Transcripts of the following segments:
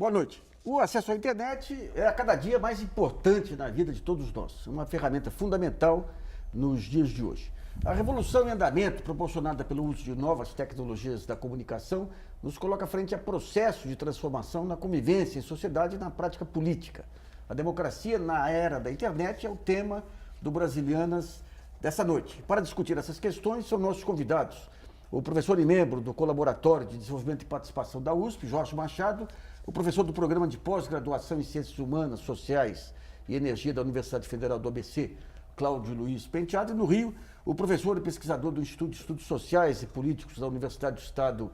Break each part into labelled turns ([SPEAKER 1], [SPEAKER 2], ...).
[SPEAKER 1] Boa noite. O acesso à internet é a cada dia mais importante na vida de todos nós. Uma ferramenta fundamental nos dias de hoje. A revolução em andamento proporcionada pelo uso de novas tecnologias da comunicação nos coloca frente a processos de transformação na convivência em sociedade e na prática política. A democracia na era da internet é o tema do Brasilianas dessa noite. Para discutir essas questões são nossos convidados. O professor e membro do Colaboratório de Desenvolvimento e Participação da USP, Jorge Machado, o professor do Programa de Pós-Graduação em Ciências Humanas, Sociais e Energia da Universidade Federal do ABC, Cláudio Luiz Penteado, e no Rio, o professor e pesquisador do Instituto de Estudos Sociais e Políticos da Universidade do Estado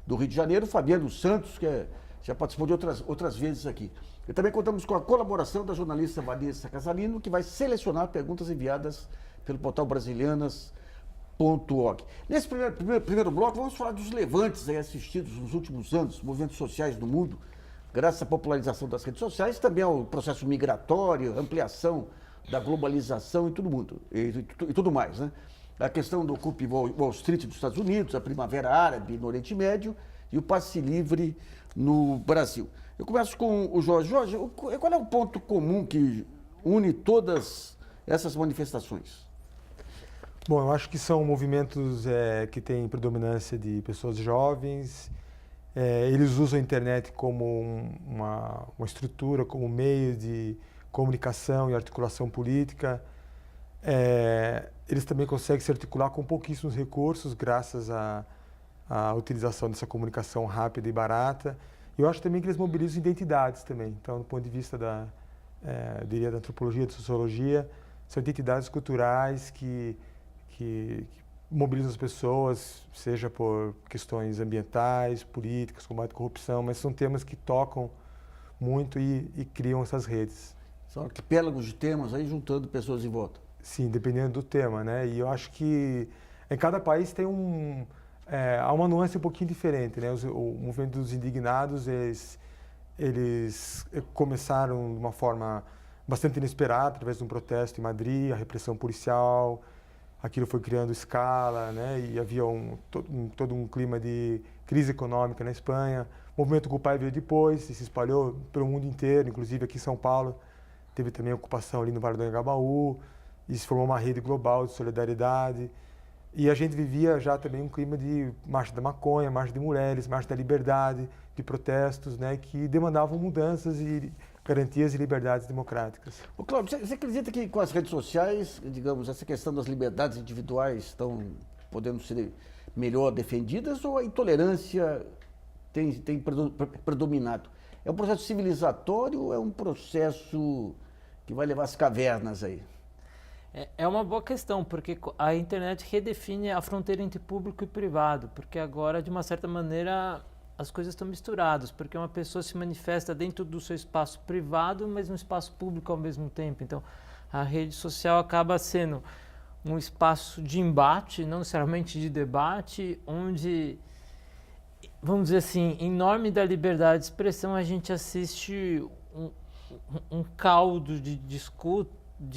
[SPEAKER 1] do Rio de Janeiro, Fabiano Santos, que já participou de outras vezes aqui. E também contamos com a colaboração da jornalista Vanessa Casalino, que vai selecionar perguntas enviadas pelo portal brasilianas.org. Nesse primeiro bloco, vamos falar dos levantes aí assistidos nos últimos anos, movimentos sociais do mundo, graças à popularização das redes sociais, também ao processo migratório, ampliação da globalização e tudo mais, né? A questão do Occupy Wall Street dos Estados Unidos, a Primavera Árabe no Oriente Médio e o passe livre no Brasil. Eu começo com o Jorge. Jorge, qual é o ponto comum que une todas essas manifestações?
[SPEAKER 2] Bom, eu acho que são movimentos que têm predominância de pessoas jovens. Eles usam a internet como uma estrutura, como meio de comunicação e articulação política. Eles também conseguem se articular com pouquíssimos recursos, graças à utilização dessa comunicação rápida e barata. Eu acho também que eles mobilizam identidades também. Então, do ponto de vista eu diria, da antropologia, da sociologia, são identidades culturais que mobilizam as pessoas, seja por questões ambientais, políticas, combate à corrupção, mas são temas que tocam muito e criam essas redes.
[SPEAKER 1] São arquipélagos de temas aí juntando pessoas em volta.
[SPEAKER 2] Sim, dependendo do tema, né? E eu acho que em cada país tem há uma nuance um pouquinho diferente, né? O movimento dos indignados, eles começaram de uma forma bastante inesperada, através de um protesto em Madrid, a repressão policial. Aquilo foi criando escala, né? E havia todo um clima de crise econômica na Espanha. O movimento Occupy veio depois e se espalhou pelo mundo inteiro, inclusive aqui em São Paulo. Teve também ocupação ali no Vale do Anhangabaú. E se formou uma rede global de solidariedade. E a gente vivia já também um clima de marcha da maconha, marcha de mulheres, marcha da liberdade, de protestos, né? Que demandavam mudanças e garantias e liberdades democráticas.
[SPEAKER 1] Ô, Cláudio, você acredita que com as redes sociais, digamos, essa questão das liberdades individuais estão podendo ser melhor defendidas ou a intolerância tem predominado? É um processo civilizatório ou é um processo que vai levar às cavernas aí?
[SPEAKER 3] É uma boa questão, porque a internet redefine a fronteira entre público e privado, porque agora, de uma certa maneira, as coisas estão misturadas, porque uma pessoa se manifesta dentro do seu espaço privado, mas no espaço público ao mesmo tempo. Então, a rede social acaba sendo um espaço de embate, não necessariamente de debate, onde, vamos dizer assim, em nome da liberdade de expressão, a gente assiste um caldo de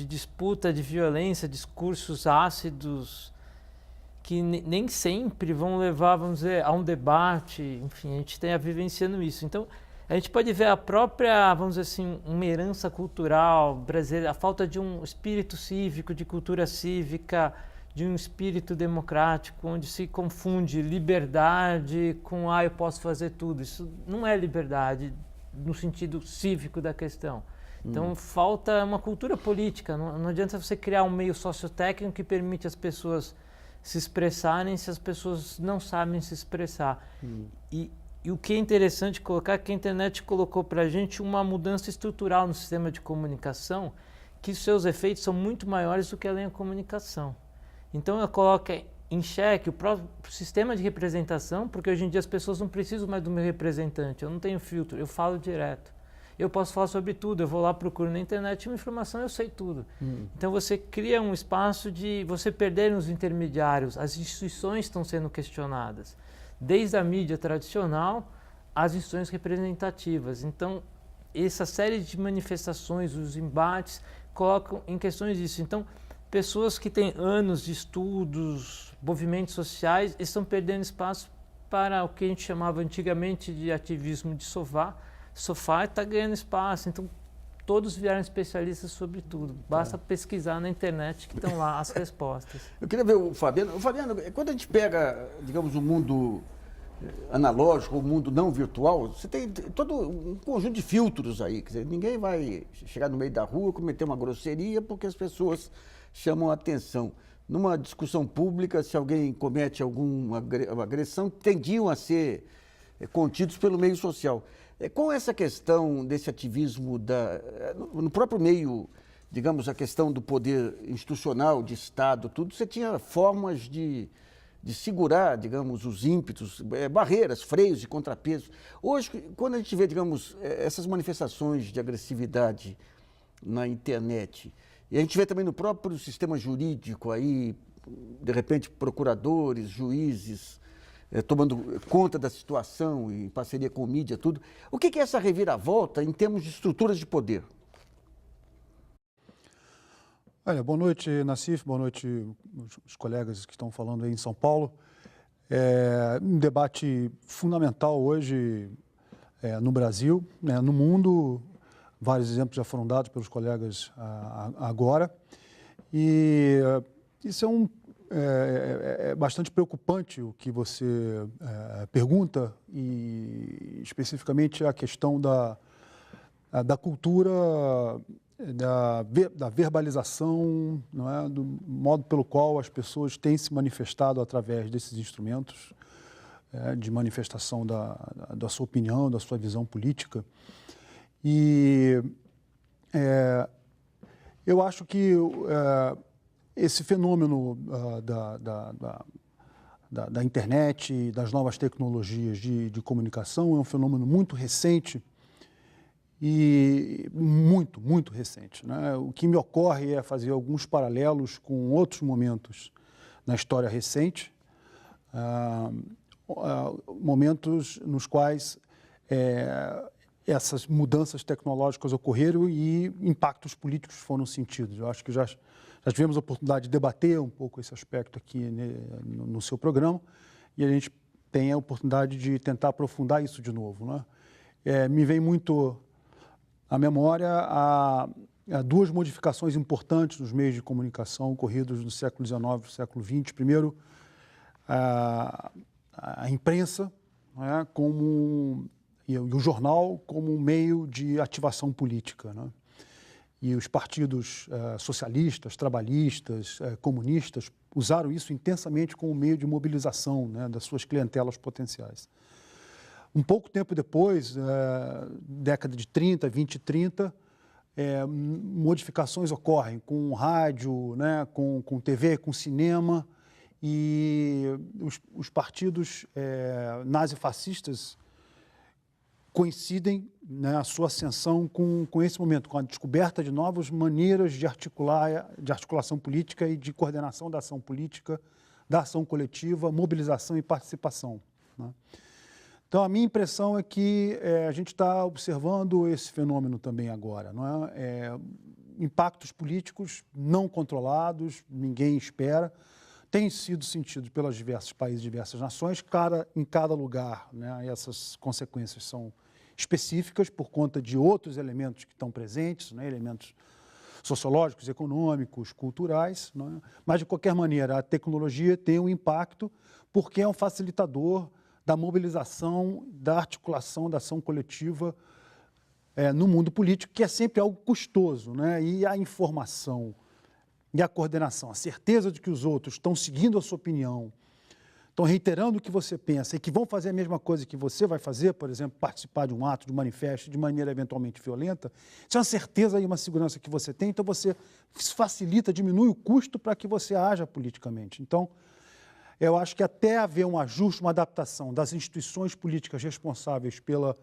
[SPEAKER 3] disputa, de violência, discursos ácidos, que nem sempre vão levar, vamos dizer, a um debate. Enfim, a gente está vivenciando isso. Então, a gente pode ver a própria, vamos dizer assim, uma herança cultural brasileira, a falta de um espírito cívico, de cultura cívica, de um espírito democrático, onde se confunde liberdade com, eu posso fazer tudo. Isso não é liberdade no sentido cívico da questão. Então, falta uma cultura política. Não adianta você criar um meio sociotécnico que permite as pessoas se expressarem se as pessoas não sabem se expressar. E o que é interessante colocar é que a internet colocou para a gente uma mudança estrutural no sistema de comunicação, que seus efeitos são muito maiores do que a linha de comunicação. Então, ela coloca em xeque o próprio sistema de representação, porque hoje em dia as pessoas não precisam mais do meu representante, eu não tenho filtro, eu falo direto. Eu posso falar sobre tudo, eu vou lá, procuro na internet uma informação, eu sei tudo. Então você cria um espaço de você perder os intermediários, as instituições estão sendo questionadas, desde a mídia tradicional às instituições representativas. Então, essa série de manifestações, os embates, colocam em questões disso. Então, pessoas que têm anos de estudos, movimentos sociais, estão perdendo espaço para o que a gente chamava antigamente de ativismo de sofá, sofá está ganhando espaço, então todos viraram especialistas sobre tudo. Basta pesquisar na internet que estão lá as respostas.
[SPEAKER 1] Eu queria ver o Fabiano. O Fabiano, quando a gente pega, digamos, o mundo analógico, o mundo não virtual, você tem todo um conjunto de filtros aí. Quer dizer, ninguém vai chegar no meio da rua, cometer uma grosseria porque as pessoas chamam a atenção. Numa discussão pública, se alguém comete alguma agressão, tendiam a ser contidos pelo meio social. Com essa questão desse ativismo no próprio meio, digamos, a questão do poder institucional, de Estado, tudo, você tinha formas de segurar, digamos, os ímpetos, barreiras, freios e contrapesos. Hoje, quando a gente vê, digamos, essas manifestações de agressividade na internet, e a gente vê também no próprio sistema jurídico aí, de repente, procuradores, juízes, tomando conta da situação em parceria com mídia, tudo. O que é essa reviravolta em termos de estruturas de poder?
[SPEAKER 4] Olha, boa noite, Nassif, boa noite os colegas que estão falando aí em São Paulo. Um debate fundamental hoje no Brasil, né, no mundo. Vários exemplos já foram dados pelos colegas agora. E isso é bastante preocupante o que você pergunta, e especificamente a questão da cultura, da verbalização, não é? Do modo pelo qual as pessoas têm se manifestado através desses instrumentos de manifestação da sua opinião, da sua visão política. E eu acho que esse fenômeno da internet, das novas tecnologias de comunicação é um fenômeno muito recente e muito recente, né? O que me ocorre é fazer alguns paralelos com outros momentos na história recente, momentos nos quais essas mudanças tecnológicas ocorreram e impactos políticos foram sentidos. Eu acho que já tivemos a oportunidade de debater um pouco esse aspecto aqui no seu programa, e a gente tem a oportunidade de tentar aprofundar isso de novo, né? Me vem muito à memória duas modificações importantes nos meios de comunicação ocorridos no século XIX e no século XX. Primeiro, a imprensa, né, e o jornal como um meio de ativação política, né? E os partidos socialistas, trabalhistas, comunistas usaram isso intensamente como meio de mobilização, né, das suas clientelas potenciais. Um pouco tempo depois, década de 30, 20 e 30, modificações ocorrem com rádio, né, com TV, com cinema, e os partidos nazifascistas coincidem, né, a sua ascensão com esse momento, com a descoberta de novas maneiras de articulação política e de coordenação da ação política, da ação coletiva, mobilização e participação, né? Então, a minha impressão é que a gente está observando esse fenômeno também agora, não é? Impactos políticos não controlados, ninguém espera, têm sido sentidos pelos diversos países, diversas nações, em cada lugar, né? Essas consequências são específicas por conta de outros elementos que estão presentes, né? Elementos sociológicos, econômicos, culturais, né? Mas, de qualquer maneira, a tecnologia tem um impacto porque é um facilitador da mobilização, da articulação, da ação coletiva no mundo político, que é sempre algo custoso, né? E a informação e a coordenação, a certeza de que os outros estão seguindo a sua opinião, estão reiterando o que você pensa e que vão fazer a mesma coisa que você vai fazer, por exemplo, participar de um ato, de um manifesto, de maneira eventualmente violenta, isso é uma certeza e uma segurança que você tem, então você facilita, diminui o custo para que você haja politicamente. Então, eu acho que até haver um ajuste, uma adaptação das instituições políticas responsáveis pela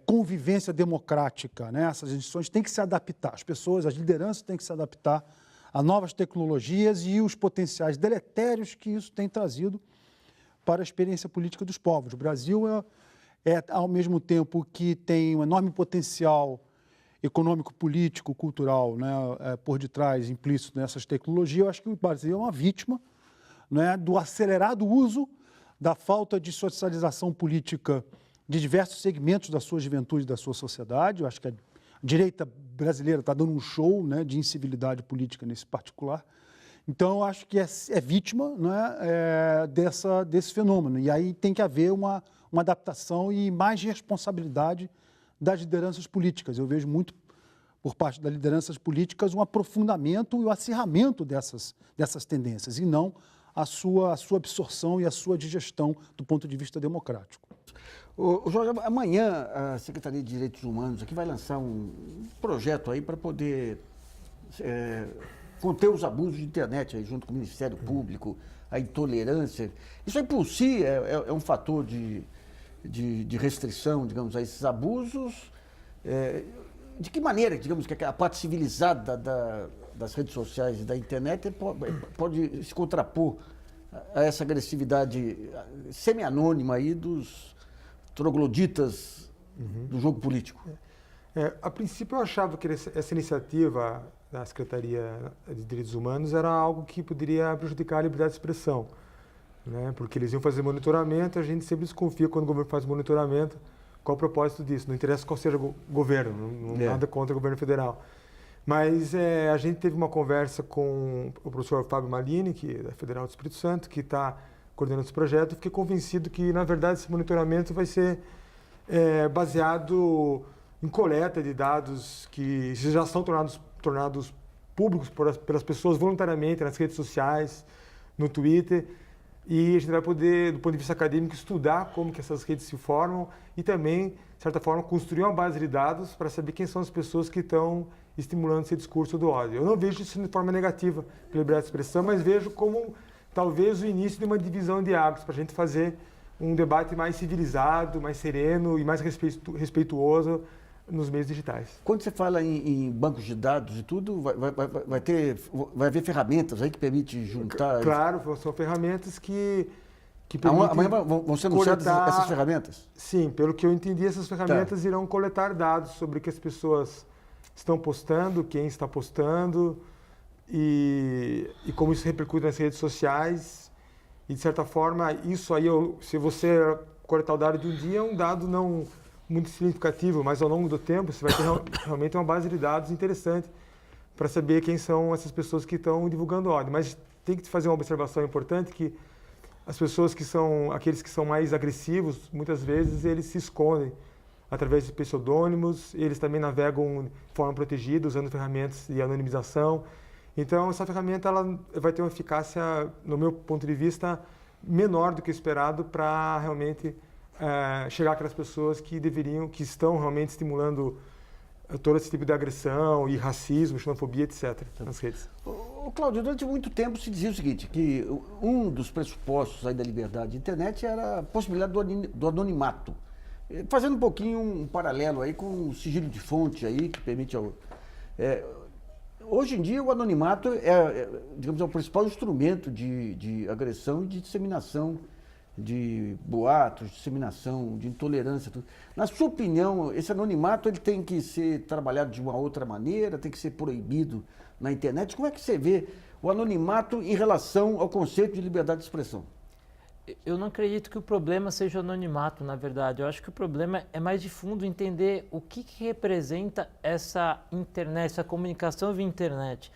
[SPEAKER 4] convivência democrática, né? Essas instituições têm que se adaptar, as pessoas, as lideranças têm que se adaptar a novas tecnologias e os potenciais deletérios que isso tem trazido para a experiência política dos povos. O Brasil ao mesmo tempo que tem um enorme potencial econômico, político, cultural, né, por detrás, implícito nessas tecnologias, eu acho que o Brasil é uma vítima, né, do acelerado uso, da falta de socialização política de diversos segmentos da sua juventude e da sua sociedade. Eu acho que a direita brasileira está dando um show, né, de incivilidade política nesse particular. Então, eu acho que é vítima, né, desse fenômeno. E aí tem que haver uma adaptação e mais responsabilidade das lideranças políticas. Eu vejo muito, por parte das lideranças políticas, um aprofundamento e o acirramento dessas tendências, e não a sua absorção e a sua digestão do ponto de vista democrático.
[SPEAKER 1] Ô, Jorge, amanhã a Secretaria de Direitos Humanos aqui vai lançar um projeto aí para poder conter os abusos de internet aí, junto com o Ministério Público, a intolerância. Isso aí por si é um fator de restrição, digamos, a esses abusos. De que maneira, digamos, que a parte civilizada das redes sociais e da internet pode se contrapor a essa agressividade semi-anônima aí dos trogloditas do jogo político?
[SPEAKER 2] A princípio eu achava que essa iniciativa da Secretaria de Direitos Humanos era algo que poderia prejudicar a liberdade de expressão, né? Porque eles iam fazer monitoramento, a gente sempre desconfia quando o governo faz monitoramento. Qual o propósito disso? Não interessa qual seja o governo, não nada contra o governo federal. Mas a gente teve uma conversa com o professor Fábio Malini, que é da Federal do Espírito Santo, que está coordenando esse projeto, e fiquei convencido que, na verdade, esse monitoramento vai ser baseado em coleta de dados que já são tornados públicos pelas pessoas voluntariamente nas redes sociais, no Twitter, e a gente vai poder, do ponto de vista acadêmico, estudar como que essas redes se formam e também, de certa forma, construir uma base de dados para saber quem são as pessoas que estão estimulando esse discurso do ódio. Eu não vejo isso de forma negativa pela liberdade de expressão, mas vejo como talvez o início de uma divisão de águas para a gente fazer um debate mais civilizado, mais sereno e mais respeituoso nos meios digitais.
[SPEAKER 1] Quando você fala em bancos de dados e tudo, vai haver ferramentas aí que permitem juntar...
[SPEAKER 2] Claro, são ferramentas que permitem...
[SPEAKER 1] Amanhã vão ser anunciadas essas ferramentas?
[SPEAKER 2] Sim, pelo que eu entendi, essas ferramentas irão coletar dados sobre o que as pessoas estão postando, quem está postando e como isso repercute nas redes sociais. E, de certa forma, isso aí, se você coletar o dado de um dia, é um dado não muito significativo, mas ao longo do tempo você vai ter realmente uma base de dados interessante para saber quem são essas pessoas que estão divulgando ódio. Mas tem que fazer uma observação importante que as pessoas aqueles que são mais agressivos, muitas vezes eles se escondem através de pseudônimos, eles também navegam de forma protegida, usando ferramentas de anonimização. Então, essa ferramenta ela vai ter uma eficácia, no meu ponto de vista, menor do que esperado para realmente chegar àquelas pessoas que estão realmente estimulando todo esse tipo de agressão e racismo, xenofobia, etc., nas redes.
[SPEAKER 1] Cláudio, durante muito tempo se dizia o seguinte, que um dos pressupostos aí da liberdade de internet era a possibilidade do anonimato. Fazendo um pouquinho um paralelo aí com o sigilo de fonte aí, que permite hoje em dia o anonimato digamos, é o principal instrumento de agressão e de disseminação de boatos, disseminação de intolerância. Tudo. Na sua opinião, esse anonimato ele tem que ser trabalhado de uma outra maneira, tem que ser proibido na internet? Como é que você vê o anonimato em relação ao conceito de liberdade de expressão?
[SPEAKER 3] Eu não acredito que o problema seja o anonimato, na verdade. Eu acho que o problema é mais de fundo entender o que representa essa internet, essa comunicação via internet.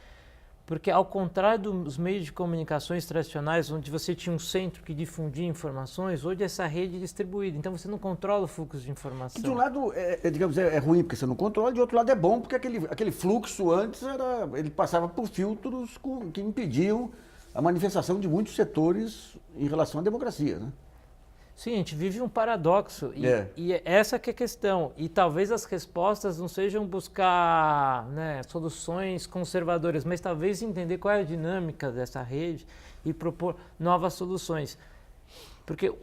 [SPEAKER 3] Porque, ao contrário dos meios de comunicações tradicionais, onde você tinha um centro que difundia informações, hoje essa rede é distribuída. Então, você não controla o fluxo de informação.
[SPEAKER 1] Que de um lado, digamos, é ruim porque você não controla, de outro lado é bom porque aquele fluxo antes ele passava por filtros que impediam a manifestação de muitos setores em relação à democracia, né?
[SPEAKER 3] Sim, a gente vive um paradoxo e essa que é a questão. E talvez as respostas não sejam buscar, né, soluções conservadoras, mas talvez entender qual é a dinâmica dessa rede e propor novas soluções. Porque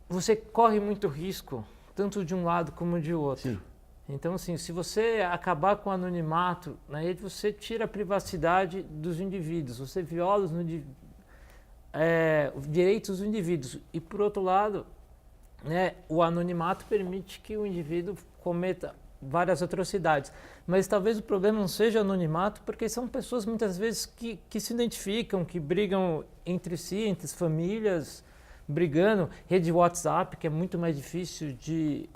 [SPEAKER 3] você corre muito risco, tanto de um lado como de outro. Sim. Então, assim, se você acabar com o anonimato na rede, você tira a privacidade dos indivíduos, você viola os direitos dos indivíduos. E, por outro lado, né, o anonimato permite que o indivíduo cometa várias atrocidades. Mas talvez o problema não seja anonimato, porque são pessoas, muitas vezes, que se identificam, que brigam entre si, entre as famílias, brigando, rede WhatsApp, que é muito mais difícil de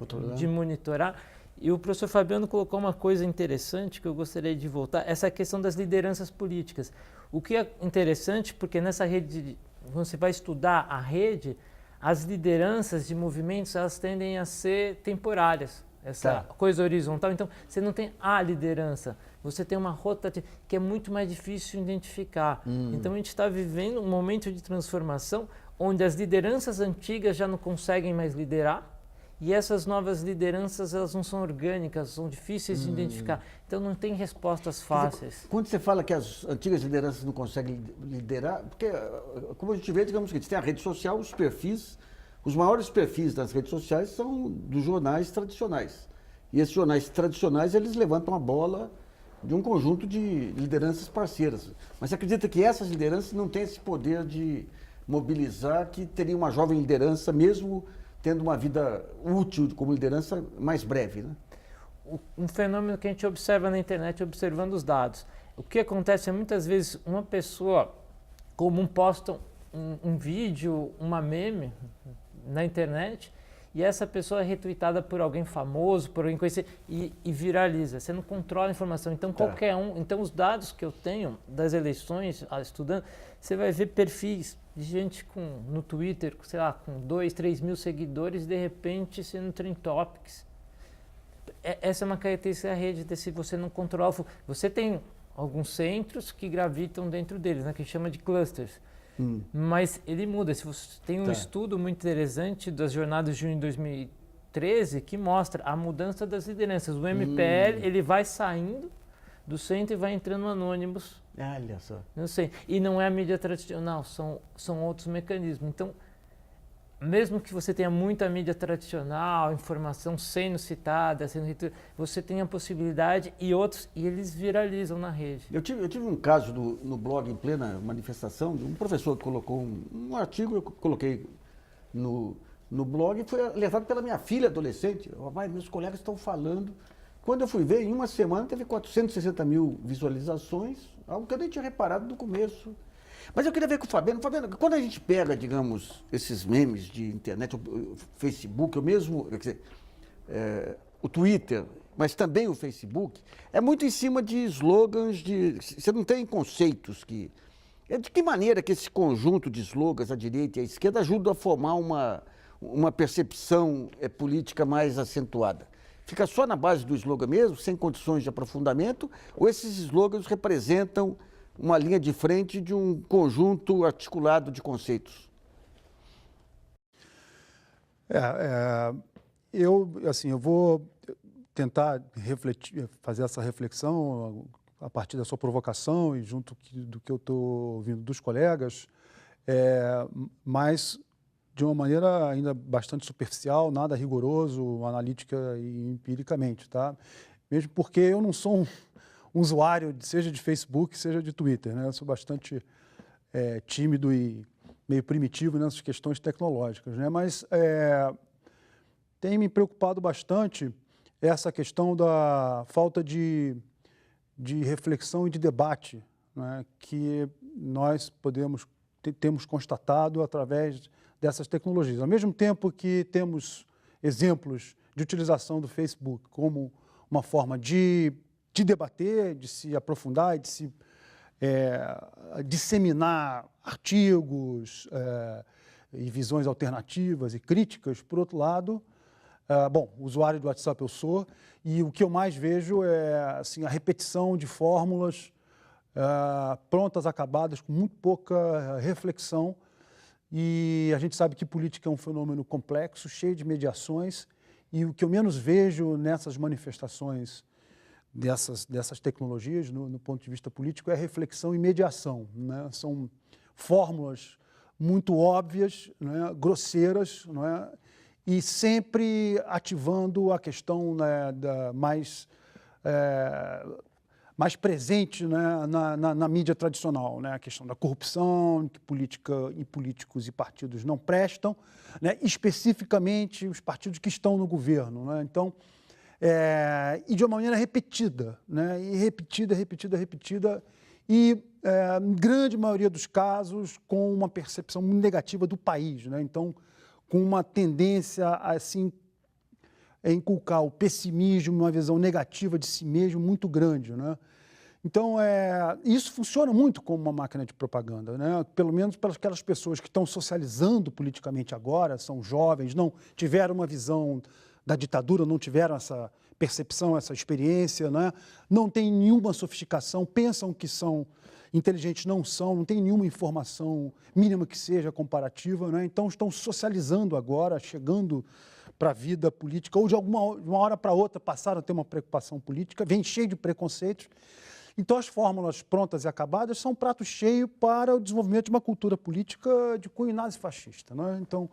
[SPEAKER 3] monitorar. E o professor Fabiano colocou uma coisa interessante que eu gostaria de voltar, essa questão das lideranças políticas. O que é interessante, porque nessa rede, quando você vai estudar a rede, as lideranças de movimentos, elas tendem a ser temporárias, essa coisa horizontal. Então, você não tem a liderança, você tem uma rotativa, que é muito mais difícil identificar. Então, a gente está vivendo um momento de transformação onde as lideranças antigas já não conseguem mais liderar, e essas novas lideranças, elas não são orgânicas, são difíceis de identificar. Então, não tem respostas fáceis.
[SPEAKER 1] Quando você fala que as antigas lideranças não conseguem liderar, porque, como a gente vê, digamos que tem a rede social, os perfis, os maiores perfis das redes sociais são dos jornais tradicionais. E esses jornais tradicionais, eles levantam a bola de um conjunto de lideranças parceiras. Mas você acredita que essas lideranças não têm esse poder de mobilizar, que teria uma jovem liderança, mesmo tendo uma vida útil como liderança mais breve, né?
[SPEAKER 3] Um fenômeno que a gente observa na internet, observando os dados. O que acontece é muitas vezes uma pessoa comum posta um vídeo, uma meme na internet, e essa pessoa é retweetada por alguém famoso, por alguém conhecido, e viraliza. Você não controla a informação. Então, qualquer um... Então, os dados que eu tenho das eleições, estudando, você vai ver perfis de gente no Twitter, sei lá, com 2, 3 mil seguidores, de repente sendo trending topics. Essa é uma característica da rede, se você não controla. Você tem alguns centros que gravitam dentro deles, né, que chama de clusters. Mas ele muda. Se você tem um estudo muito interessante das jornadas de junho de 2013 que mostra a mudança das lideranças. O MPL ele vai saindo do centro e vai entrando no Anonymous.
[SPEAKER 1] Olha só.
[SPEAKER 3] Não sei. E não é a mídia tradicional, são outros mecanismos. Então, mesmo que você tenha muita mídia tradicional, informação sendo citada, você tem a possibilidade e eles viralizam na rede.
[SPEAKER 1] Eu tive um caso no blog, em plena manifestação, de um professor que colocou um artigo, eu coloquei no blog, e foi alertado pela minha filha adolescente. Mas meus colegas estão falando. Quando eu fui ver, em uma semana teve 460 mil visualizações, algo que eu nem tinha reparado no começo. Mas eu queria ver com o Fabiano. Fabiano, quando a gente pega, digamos, esses memes de internet, o Facebook, ou mesmo, quer dizer, o Twitter, mas também o Facebook, é muito em cima de slogans, você não tem conceitos que... De que maneira que esse conjunto de slogans, à direita e à esquerda, ajuda a formar uma percepção política mais acentuada? Fica só na base do slogan mesmo, sem condições de aprofundamento, ou esses slogans representam uma linha de frente de um conjunto articulado de conceitos?
[SPEAKER 4] Eu vou tentar fazer essa reflexão a partir da sua provocação e junto do que eu estou ouvindo dos colegas, mas de uma maneira ainda bastante superficial, nada rigoroso, analítica e empiricamente, tá? Mesmo porque eu não sou um usuário, seja de Facebook, seja de Twitter, né? Eu sou bastante tímido e meio primitivo nessas questões tecnológicas, né? Mas tem me preocupado bastante essa questão da falta de reflexão e de debate, né? Que nós temos constatado através dessas tecnologias. Ao mesmo tempo que temos exemplos de utilização do Facebook como uma forma de debater, de se aprofundar e de se disseminar artigos e visões alternativas e críticas, por outro lado, usuário do WhatsApp eu sou, e o que eu mais vejo é assim, a repetição de fórmulas prontas, acabadas, com muito pouca reflexão. E a gente sabe que política é um fenômeno complexo, cheio de mediações, e o que eu menos vejo nessas manifestações dessas tecnologias, no ponto de vista político, é reflexão e mediação, né? São fórmulas muito óbvias, né, grosseiras, né, e sempre ativando a questão, né, mais presente, né, na mídia tradicional, né, a questão da corrupção, que política e políticos e partidos não prestam, né, especificamente os partidos que estão no governo, né, então, e de uma maneira repetida, né, e repetida, e, em grande maioria dos casos, com uma percepção muito negativa do país, né? Então, com uma tendência assim, a inculcar o pessimismo, uma visão negativa de si mesmo muito grande, né? Então, isso funciona muito como uma máquina de propaganda, né? Pelo menos para aquelas pessoas que estão socializando politicamente agora, são jovens, não tiveram uma visão da ditadura, não tiveram essa percepção, essa experiência, né? Não tem nenhuma sofisticação, pensam que são inteligentes, não são, não tem nenhuma informação mínima que seja comparativa, né? Então estão socializando agora, chegando para a vida política, ou de uma hora para outra passaram a ter uma preocupação política, vem cheio de preconceitos. Então as fórmulas prontas e acabadas são um prato cheio para o desenvolvimento de uma cultura política de cunho nazifascista, né? Então,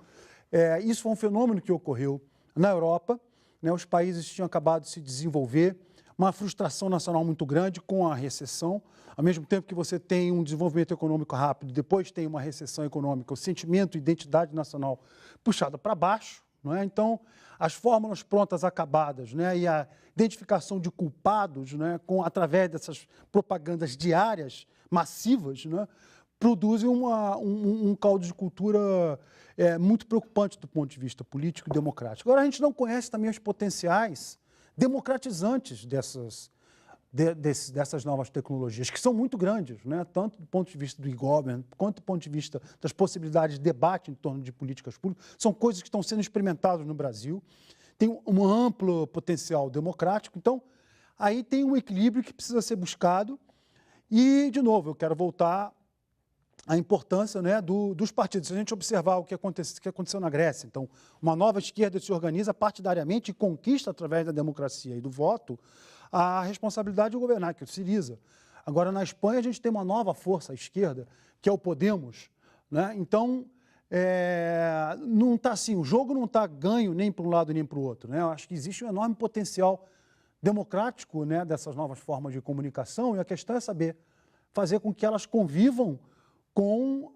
[SPEAKER 4] isso foi um fenômeno que ocorreu na Europa, né? Os países tinham acabado de se desenvolver, uma frustração nacional muito grande com a recessão, ao mesmo tempo que você tem um desenvolvimento econômico rápido, depois tem uma recessão econômica, o sentimento, identidade nacional puxada para baixo, não é? Então, as fórmulas prontas acabadas, né? E a identificação de culpados, né? Através dessas propagandas diárias, massivas, né? Produzem um caldo de cultura muito preocupante do ponto de vista político e democrático. Agora, a gente não conhece também os potenciais democratizantes dessas novas tecnologias, que são muito grandes, né? Tanto do ponto de vista do e-government, quanto do ponto de vista das possibilidades de debate em torno de políticas públicas. São coisas que estão sendo experimentadas no Brasil, tem um amplo potencial democrático. Então, aí tem um equilíbrio que precisa ser buscado. E, de novo, eu quero voltar à importância, né, dos partidos. Se a gente observar o que aconteceu na Grécia, então, uma nova esquerda se organiza partidariamente e conquista, através da democracia e do voto, a responsabilidade de governar, que é o Syriza. Agora, na Espanha, a gente tem uma nova força à esquerda, que é o Podemos, né? Então, não está assim, o jogo não está ganho nem para um lado nem para o outro, né? Eu acho que existe um enorme potencial democrático, né, dessas novas formas de comunicação, e a questão é saber fazer com que elas convivam com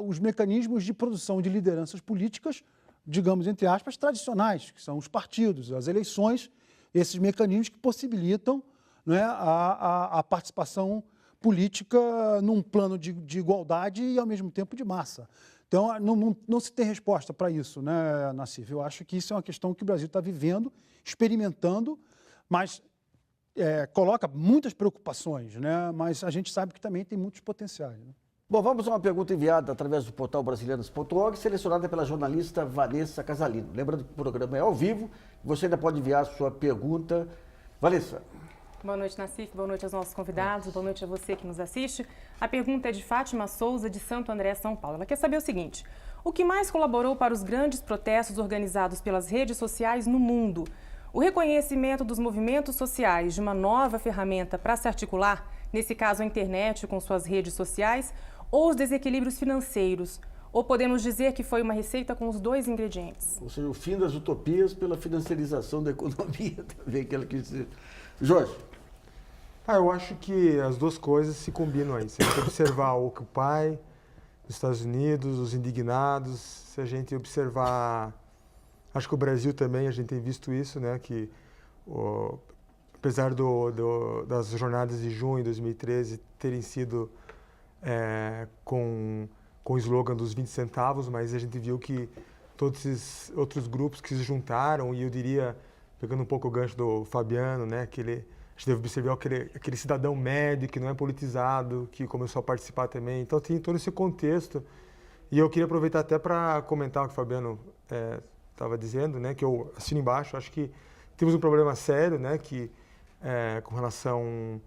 [SPEAKER 4] os mecanismos de produção de lideranças políticas, digamos, entre aspas, tradicionais, que são os partidos, as eleições, esses mecanismos que possibilitam, né, a participação política num plano de igualdade e, ao mesmo tempo, de massa. Então, não se tem resposta para isso, né, Nassif? Eu acho que isso é uma questão que o Brasil está vivendo, experimentando, mas coloca muitas preocupações, né? Mas a gente sabe que também tem muitos potenciais, né?
[SPEAKER 1] Bom, vamos a uma pergunta enviada através do portal brasileiros.org, selecionada pela jornalista Vanessa Casalino. Lembrando que o programa é ao vivo, você ainda pode enviar a sua pergunta. Vanessa.
[SPEAKER 5] Boa noite, Nassif. Boa noite aos nossos convidados. Boa noite a você que nos assiste. A pergunta é de Fátima Souza, de Santo André, São Paulo. Ela quer saber o seguinte: o que mais colaborou para os grandes protestos organizados pelas redes sociais no mundo? O reconhecimento dos movimentos sociais de uma nova ferramenta para se articular, nesse caso a internet com suas redes sociais, ou os desequilíbrios financeiros? Ou podemos dizer que foi uma receita com os dois ingredientes?
[SPEAKER 1] Ou seja, o fim das utopias pela financiarização da economia, também que ela quis dizer. Jorge.
[SPEAKER 2] Eu acho que as duas coisas se combinam aí. Se a gente observar o Occupy dos Estados Unidos, os indignados, se a gente observar, acho que o Brasil também, a gente tem visto isso, né, que apesar das jornadas de junho de 2013 terem sido com o slogan dos 20 centavos, mas a gente viu que todos esses outros grupos que se juntaram, e eu diria, pegando um pouco o gancho do Fabiano, né, a gente deve observar aquele cidadão médio que não é politizado, que começou a participar também. Então tem todo esse contexto. E eu queria aproveitar até para comentar o que o Fabiano estava dizendo, né, que eu assino embaixo. Acho que temos um problema sério, né, com relação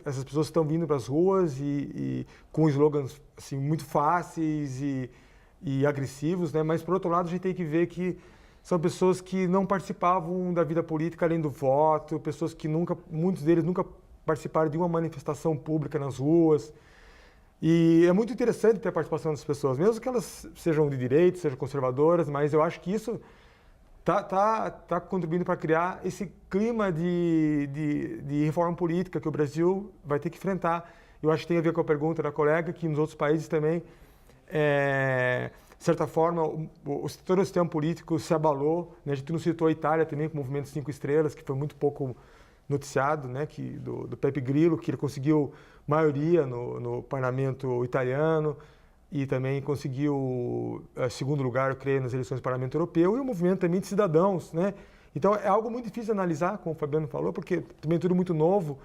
[SPEAKER 2] essas pessoas estão vindo para as ruas e com slogans assim, muito fáceis e agressivos, né? Mas, por outro lado, a gente tem que ver que são pessoas que não participavam da vida política além do voto, pessoas que muitos deles nunca participaram de uma manifestação pública nas ruas. E é muito interessante ter a participação das pessoas, mesmo que elas sejam de direita, sejam conservadoras, mas eu acho que isso está contribuindo para criar esse clima de reforma política que o Brasil vai ter que enfrentar. Eu acho que tem a ver com a pergunta da colega, que nos outros países também, de certa forma, todo o sistema político se abalou, né? A gente não citou a Itália também, com o movimento 5 Estrelas, que foi muito pouco noticiado, né, do Pepe Grillo, que ele conseguiu maioria no parlamento italiano e também conseguiu segundo lugar, eu creio, nas eleições do parlamento europeu, e o movimento também de cidadãos, né? Então é algo muito difícil de analisar, como o Fabiano falou, porque também é tudo muito novo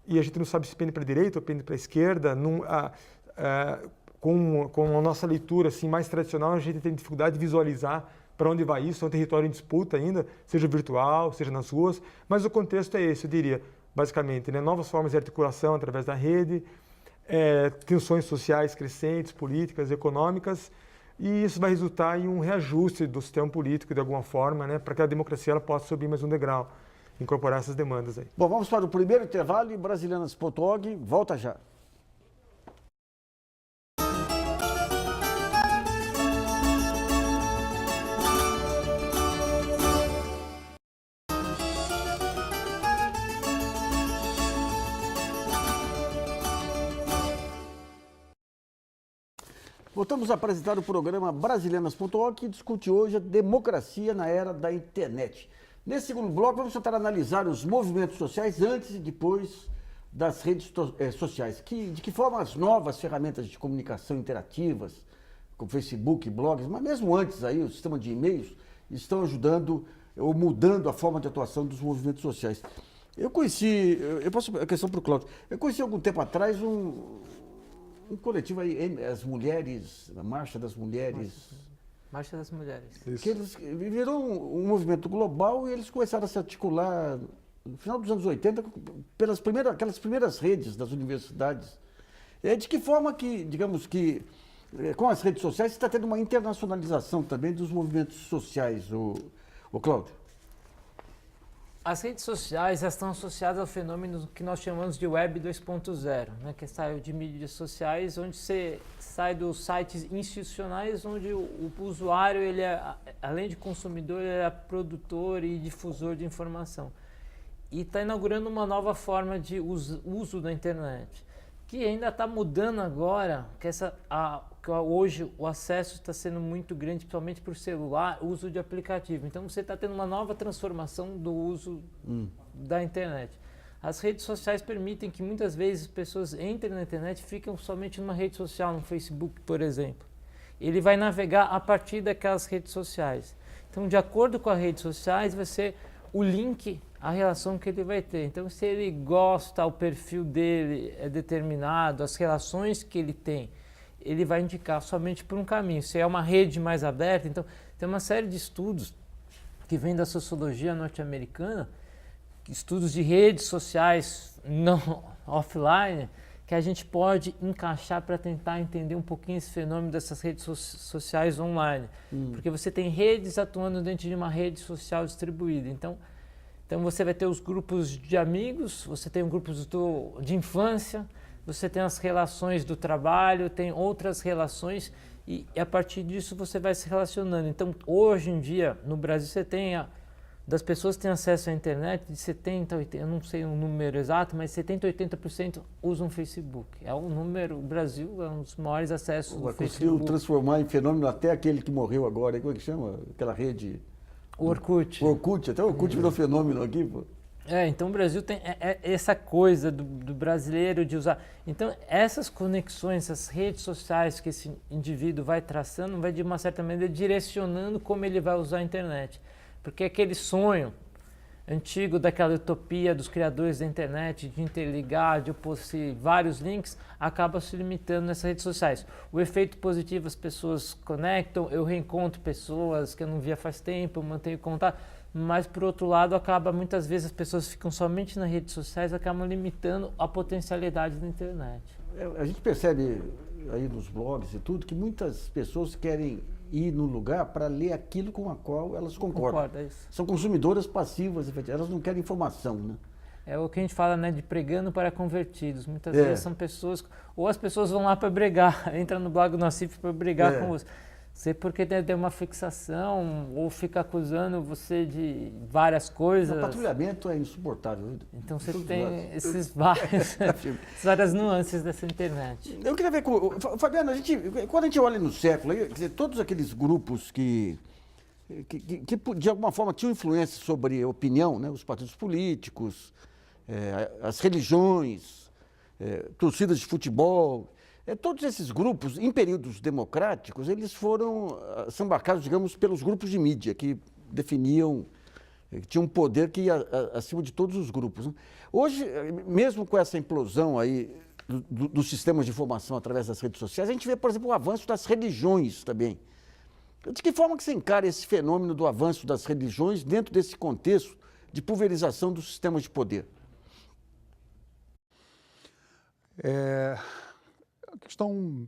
[SPEAKER 2] e a gente não sabe se pende para a direita ou pende para a esquerda. Com a nossa leitura assim, mais tradicional, a gente tem dificuldade de visualizar para onde vai isso. É um território em disputa ainda, seja virtual, seja nas ruas, mas o contexto é esse, eu diria, basicamente, né? Novas formas de articulação através da rede, tensões sociais crescentes, políticas, econômicas, e isso vai resultar em um reajuste do sistema político de alguma forma, né? Para que a democracia ela possa subir mais um degrau, incorporar essas demandas aí.
[SPEAKER 1] Bom, vamos para o primeiro intervalo e Brasilianas.org volta já. Voltamos a apresentar o programa Brasilianas.org, que discute hoje a democracia na era da internet. Nesse segundo bloco, vamos tentar analisar os movimentos sociais antes e depois das redes sociais. De que forma as novas ferramentas de comunicação interativas, como Facebook, blogs, mas mesmo antes aí, o sistema de e-mails, estão ajudando ou mudando a forma de atuação dos movimentos sociais. Eu passo a questão para o Cláudio, eu conheci algum tempo atrás um coletivo aí, as mulheres, a Marcha das Mulheres.
[SPEAKER 3] Marcha das Mulheres.
[SPEAKER 1] Que eles virou um movimento global e eles começaram a se articular no final dos anos 80 aquelas primeiras redes das universidades. De que forma que, digamos que, com as redes sociais, está tendo uma internacionalização também dos movimentos sociais, o Cláudio?
[SPEAKER 3] As redes sociais estão associadas ao fenômeno que nós chamamos de Web 2.0, né, que saiu de mídias sociais, onde você sai dos sites institucionais, onde o usuário, ele além de consumidor, ele é produtor e difusor de informação. E está inaugurando uma nova forma de uso da internet, que ainda está mudando agora, que hoje o acesso está sendo muito grande, principalmente por celular, uso de aplicativo. Então você está tendo uma nova transformação do uso da internet. As redes sociais permitem que muitas vezes pessoas entrem na internet e ficam somente numa rede social, no Facebook, por exemplo. Ele vai navegar a partir daquelas redes sociais. Então, de acordo com as redes sociais, vai ser o link, a relação que ele vai ter. Então, se ele gosta, o perfil dele é determinado, as relações que ele tem, ele vai indicar somente por um caminho. Se é uma rede mais aberta, então tem uma série de estudos que vêm da sociologia norte-americana, estudos de redes sociais não offline, que a gente pode encaixar para tentar entender um pouquinho esse fenômeno dessas redes sociais online. Porque você tem redes atuando dentro de uma rede social distribuída. Então você vai ter os grupos de amigos, você tem grupos de infância, você tem as relações do trabalho, tem outras relações e a partir disso você vai se relacionando. Então, hoje em dia, no Brasil, você tem das pessoas que têm acesso à internet, de 70%, 80%, eu não sei o número exato, mas 70%, 80% usam Facebook. É um número, o Brasil é um dos maiores acessos do Facebook.
[SPEAKER 1] Conseguiu transformar em fenômeno até aquele que morreu agora, como é que chama? Aquela rede...
[SPEAKER 3] O Orkut.
[SPEAKER 1] O Orkut, até o Orkut virou fenômeno aqui, pô.
[SPEAKER 3] Então o Brasil tem essa coisa do brasileiro de usar. Então essas conexões, essas redes sociais que esse indivíduo vai traçando, vai de uma certa maneira direcionando como ele vai usar a internet. Porque aquele sonho antigo daquela utopia dos criadores da internet de interligar, de opor vários links, acaba se limitando nessas redes sociais. O efeito positivo, as pessoas conectam, eu reencontro pessoas que eu não via faz tempo, eu mantenho contato. Mas, por outro lado, muitas vezes as pessoas ficam somente nas redes sociais, acabam limitando a potencialidade da internet.
[SPEAKER 1] A gente percebe aí nos blogs e tudo que muitas pessoas querem ir no lugar para ler aquilo com a qual elas concordam.
[SPEAKER 3] É isso.
[SPEAKER 1] São consumidoras passivas, elas não querem informação, né?
[SPEAKER 3] É o que a gente fala, né, de pregando para convertidos. Muitas vezes são pessoas, ou as pessoas vão lá para brigar, entra no blog do Nassif para brigar com você. Você porque tem uma fixação ou fica acusando você de várias coisas.
[SPEAKER 1] O patrulhamento é insuportável.
[SPEAKER 3] Então você tem essas várias nuances dessa internet.
[SPEAKER 1] Eu queria ver com Fabiano, quando a gente olha no século, quer dizer, todos aqueles grupos que de alguma forma tinham influência sobre a opinião, né, os partidos políticos, as religiões, torcidas de futebol, todos esses grupos, em períodos democráticos, eles são marcados, digamos, pelos grupos de mídia, que definiam, que tinham um poder que ia acima de todos os grupos. Né? Hoje, mesmo com essa implosão aí dos sistemas de informação através das redes sociais, a gente vê, por exemplo, o avanço das religiões também. De que forma que você encara esse fenômeno do avanço das religiões dentro desse contexto de pulverização dos sistemas de poder?
[SPEAKER 4] A questão...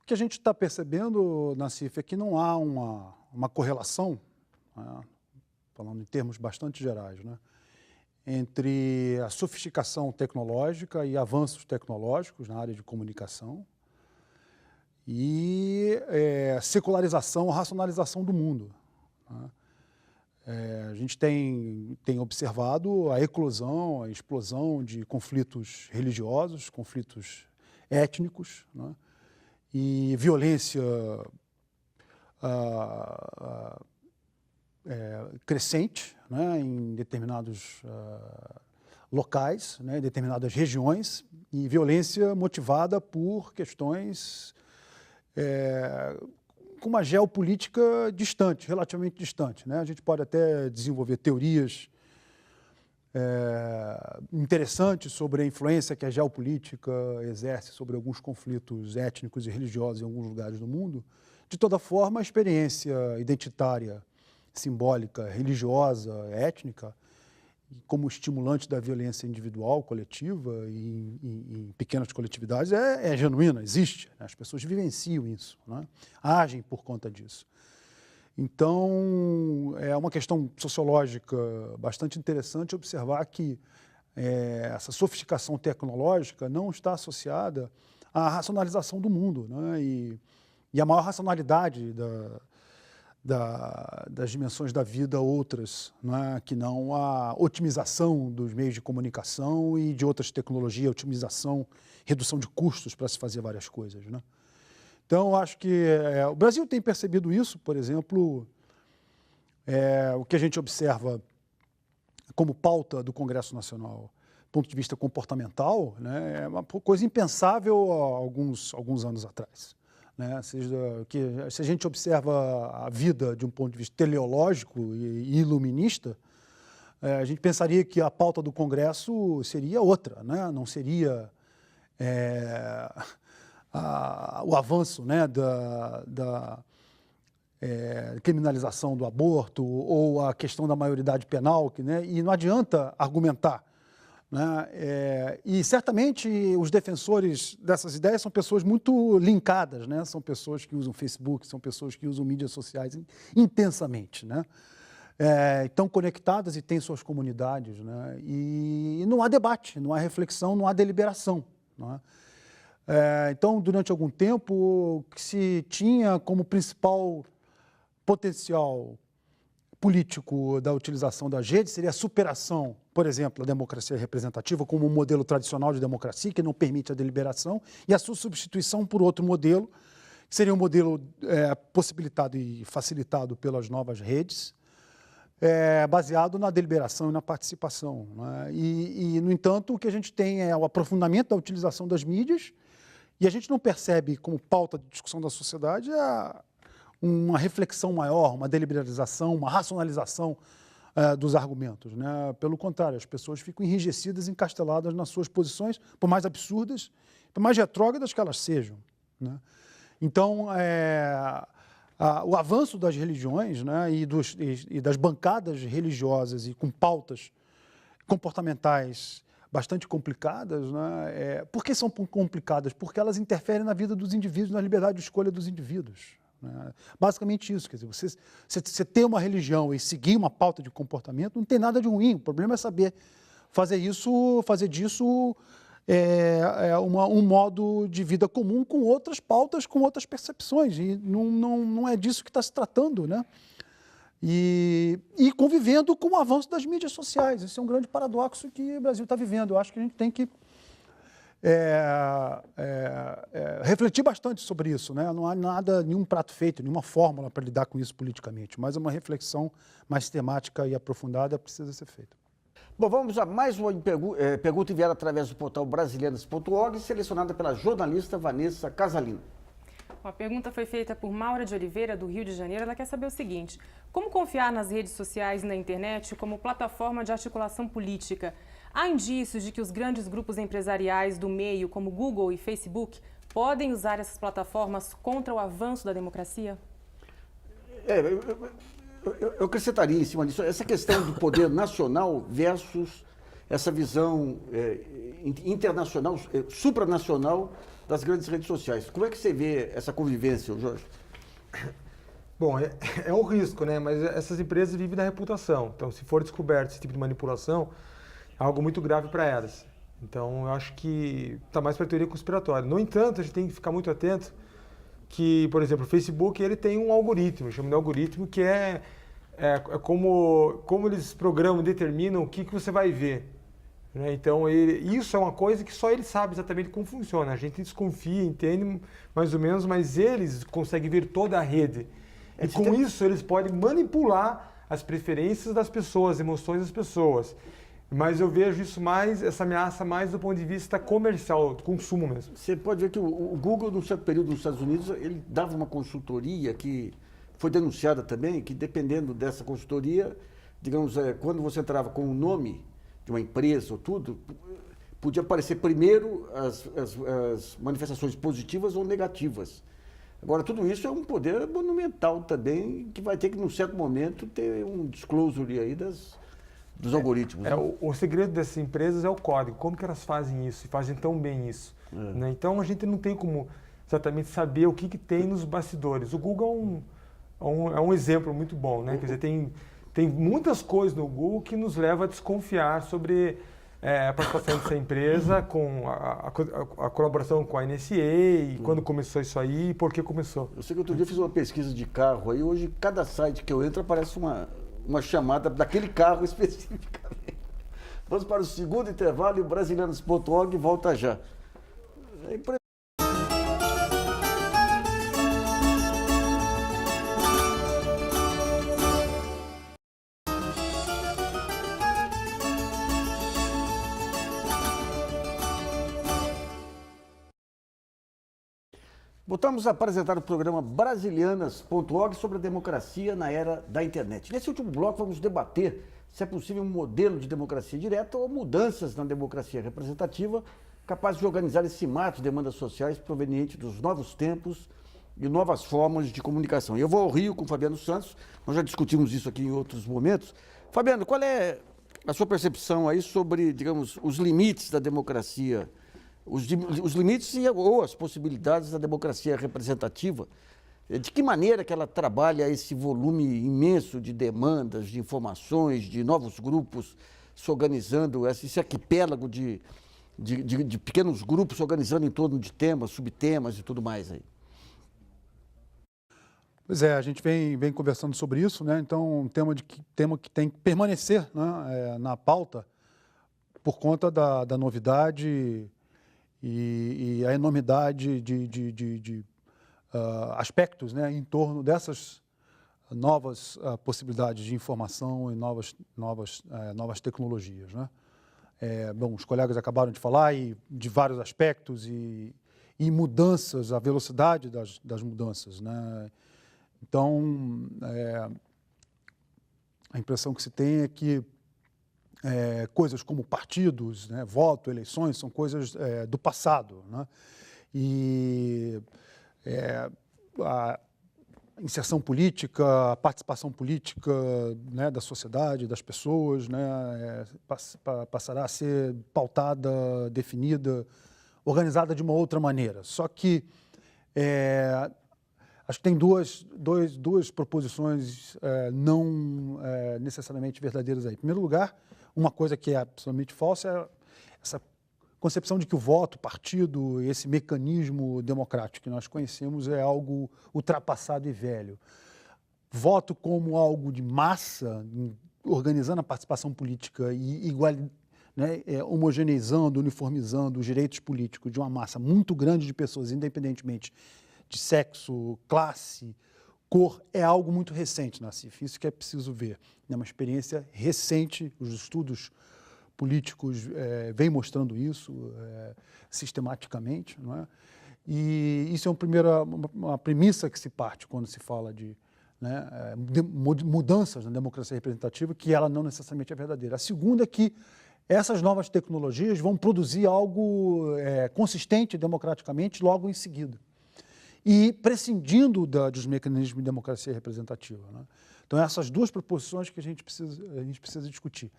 [SPEAKER 4] O que a gente está percebendo, Nassif, é que não há uma correlação, né, falando em termos bastante gerais, né, entre a sofisticação tecnológica e avanços tecnológicos na área de comunicação e a secularização, a racionalização do mundo. Né. A gente tem observado a eclosão, a explosão de conflitos religiosos, conflitos étnicos, né, e violência crescente, né, em determinados locais, né, em determinadas regiões, e violência motivada por questões com uma geopolítica distante, relativamente distante. Né? A gente pode até desenvolver teorias interessantes sobre a influência que a geopolítica exerce sobre alguns conflitos étnicos e religiosos em alguns lugares do mundo. De toda forma, a experiência identitária, simbólica, religiosa, étnica, como estimulante da violência individual, coletiva e em pequenas coletividades, é genuína, existe. Né? As pessoas vivenciam isso, né? Agem por conta disso. Então, é uma questão sociológica bastante interessante observar que essa sofisticação tecnológica não está associada à racionalização do mundo, né? E a maior racionalidade das dimensões da vida outras, né, que não a otimização dos meios de comunicação e de outras tecnologias, otimização, redução de custos para se fazer várias coisas. Né? Então, eu acho que o Brasil tem percebido isso, por exemplo, o que a gente observa como pauta do Congresso Nacional, do ponto de vista comportamental, né, é uma coisa impensável há alguns anos atrás. Né? Se a gente observa a vida de um ponto de vista teleológico e iluminista, a gente pensaria que a pauta do Congresso seria outra, né? Não seria o avanço, né, da criminalização do aborto ou a questão da maioridade penal, né? E não adianta argumentar. Né? E certamente os defensores dessas ideias são pessoas muito linkadas, né? São pessoas que usam Facebook, são pessoas que usam mídias sociais intensamente, né? Estão conectadas e têm suas comunidades, né? E não há debate, não há reflexão, não há deliberação. Né? Então, durante algum tempo, o que se tinha como principal potencial político da utilização das redes seria a superação, por exemplo, da democracia representativa como um modelo tradicional de democracia que não permite a deliberação e a sua substituição por outro modelo, que seria um modelo possibilitado e facilitado pelas novas redes, baseado na deliberação e na participação. Né? No entanto, o que a gente tem é o aprofundamento da utilização das mídias e a gente não percebe como pauta de discussão da sociedade uma reflexão maior, uma deliberalização, uma racionalização dos argumentos. Né? Pelo contrário, as pessoas ficam enrijecidas, encasteladas nas suas posições, por mais absurdas, por mais retrógradas que elas sejam. Né? Então, o avanço das religiões, né, e das bancadas religiosas e com pautas comportamentais bastante complicadas, né? Por que são complicadas? Porque elas interferem na vida dos indivíduos, na liberdade de escolha dos indivíduos. Basicamente isso, quer dizer, você ter uma religião e seguir uma pauta de comportamento não tem nada de ruim, o problema é saber fazer disso um modo de vida comum com outras pautas, com outras percepções, e não é disso que está se tratando, né? E convivendo com o avanço das mídias sociais, esse é um grande paradoxo que o Brasil está vivendo. Eu acho que a gente tem que refletir bastante sobre isso, né? Não há nenhum prato feito, nenhuma fórmula para lidar com isso politicamente, mas uma reflexão mais sistemática e aprofundada precisa ser feita.
[SPEAKER 1] Bom, vamos a mais uma pergunta enviada através do portal brasileiras.org, selecionada pela jornalista Vanessa Casalino.
[SPEAKER 5] A pergunta foi feita por Maura de Oliveira, do Rio de Janeiro. Ela quer saber o seguinte: como confiar nas redes sociais e na internet como plataforma de articulação política? Há indícios de que os grandes grupos empresariais do meio, como Google e Facebook, podem usar essas plataformas contra o avanço da democracia?
[SPEAKER 1] Eu acrescentaria em cima disso essa questão do poder nacional versus essa visão internacional, supranacional das grandes redes sociais. Como é que você vê essa convivência, Jorge?
[SPEAKER 2] Bom, é um risco, né? Mas essas empresas vivem da reputação. Então, se for descoberto esse tipo de manipulação, é algo muito grave para elas. Então, eu acho que está mais para a teoria conspiratória. No entanto, a gente tem que ficar muito atento que, por exemplo, o Facebook ele tem um algoritmo, chama de algoritmo, que é como eles programam, determinam o que você vai ver. Né? Então, isso é uma coisa que só ele sabe exatamente como funciona. A gente desconfia, entende mais ou menos, mas eles conseguem ver toda a rede. E com isso, eles podem manipular as preferências das pessoas, as emoções das pessoas. Mas eu vejo essa ameaça mais do ponto de vista comercial, do consumo mesmo.
[SPEAKER 1] Você pode ver que o Google, num certo período nos Estados Unidos, ele dava uma consultoria que foi denunciada também, que dependendo dessa consultoria, digamos, quando você entrava com o nome de uma empresa ou tudo, podia aparecer primeiro as manifestações positivas ou negativas. Agora, tudo isso é um poder monumental também, que vai ter que, num certo momento, ter um disclosure aí dos algoritmos. Né?
[SPEAKER 2] O segredo dessas empresas é o código, como que elas fazem isso, e fazem tão bem isso. Né? Então, a gente não tem como exatamente saber o que tem nos bastidores. O Google é um exemplo muito bom, né? Quer dizer, tem muitas coisas no Google que nos leva a desconfiar sobre a participação dessa empresa, com a colaboração com a NSA, e quando começou isso aí, e por que começou.
[SPEAKER 1] Eu sei que outro dia eu fiz uma pesquisa de carro, aí hoje cada site que eu entro aparece uma chamada daquele carro especificamente. Vamos para o segundo intervalo e o brasileiros.org volta já. Voltamos a apresentar o programa Brasilianas.org sobre a democracia na era da internet. Nesse último bloco vamos debater se é possível um modelo de democracia direta ou mudanças na democracia representativa capaz de organizar esse mato de demandas sociais proveniente dos novos tempos e novas formas de comunicação. Eu vou ao Rio com o Fabiano Santos, nós já discutimos isso aqui em outros momentos. Fabiano, qual é a sua percepção aí sobre, digamos, os limites da democracia, os limites ou as possibilidades da democracia representativa? De que maneira que ela trabalha esse volume imenso de demandas, de informações, de novos grupos se organizando, esse arquipélago de pequenos grupos se organizando em torno de temas, subtemas e tudo mais aí?
[SPEAKER 4] Pois é, a gente vem conversando sobre isso, né? Então, um tema que tem que permanecer, né, na pauta por conta da novidade e a enormidade de aspectos, né, em torno dessas novas possibilidades de informação e novas tecnologias, né? Bom, os colegas acabaram de falar de vários aspectos e mudanças, a velocidade das mudanças, né? Então, a impressão que se tem é que coisas como partidos, né, voto, eleições, são coisas do passado, né? E a inserção política, a participação política, né, da sociedade, das pessoas, né, passará a ser pautada, definida, organizada de uma outra maneira. Só que acho que tem duas proposições não necessariamente verdadeiras aí. Em primeiro lugar, uma coisa que é absolutamente falsa é essa concepção de que o voto, o partido, esse mecanismo democrático que nós conhecemos é algo ultrapassado e velho. Voto como algo de massa, organizando a participação política e né, homogeneizando, uniformizando os direitos políticos de uma massa muito grande de pessoas, independentemente de sexo, classe, cor, é algo muito recente, Nassif. Isso que é preciso ver. É uma experiência recente, os estudos políticos vêm mostrando isso sistematicamente, não é? E isso é uma premissa que se parte quando se fala de mudanças na democracia representativa, que ela não necessariamente é verdadeira. A segunda é que essas novas tecnologias vão produzir algo consistente democraticamente logo em seguida, e prescindindo dos mecanismos de democracia representativa, né? Então, essas duas proposições que a gente precisa discutir.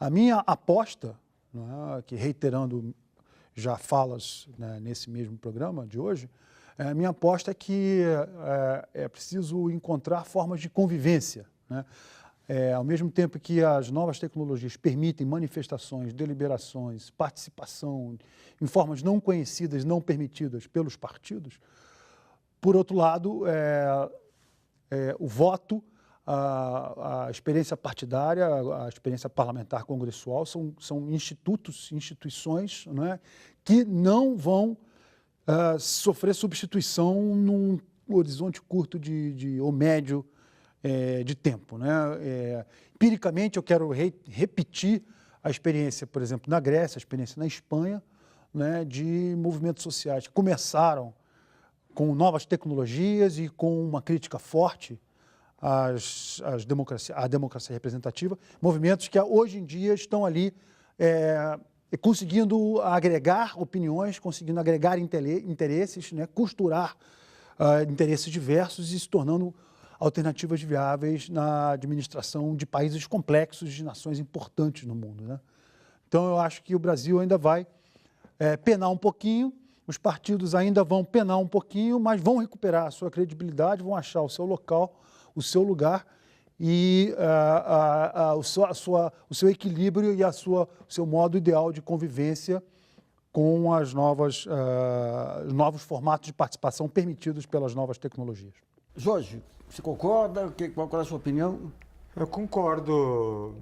[SPEAKER 4] A minha aposta, né, que reiterando já falas, né, nesse mesmo programa de hoje, a minha aposta é que é preciso encontrar formas de convivência, né? Ao mesmo tempo que as novas tecnologias permitem manifestações, deliberações, participação em formas não conhecidas, não permitidas pelos partidos, por outro lado, o voto, a experiência partidária, a experiência parlamentar congressual são instituições, não é, que não vão sofrer substituição num horizonte curto ou médio de tempo, né? Empiricamente, eu quero repetir a experiência, por exemplo, na Grécia, a experiência na Espanha, né, de movimentos sociais que começaram com novas tecnologias e com uma crítica forte à democracia representativa, movimentos que hoje em dia estão ali conseguindo agregar opiniões, conseguindo agregar interesses, né, costurar interesses diversos e se tornando alternativas viáveis na administração de países complexos, de nações importantes no mundo, né? Então, eu acho que o Brasil ainda vai penar um pouquinho, os partidos ainda vão penar um pouquinho, mas vão recuperar a sua credibilidade, vão achar o seu local, o seu lugar e o seu equilíbrio e o seu modo ideal de convivência com os novos formatos de participação permitidos pelas novas tecnologias.
[SPEAKER 1] Jorge, você concorda? Qual é a sua opinião?
[SPEAKER 2] Eu concordo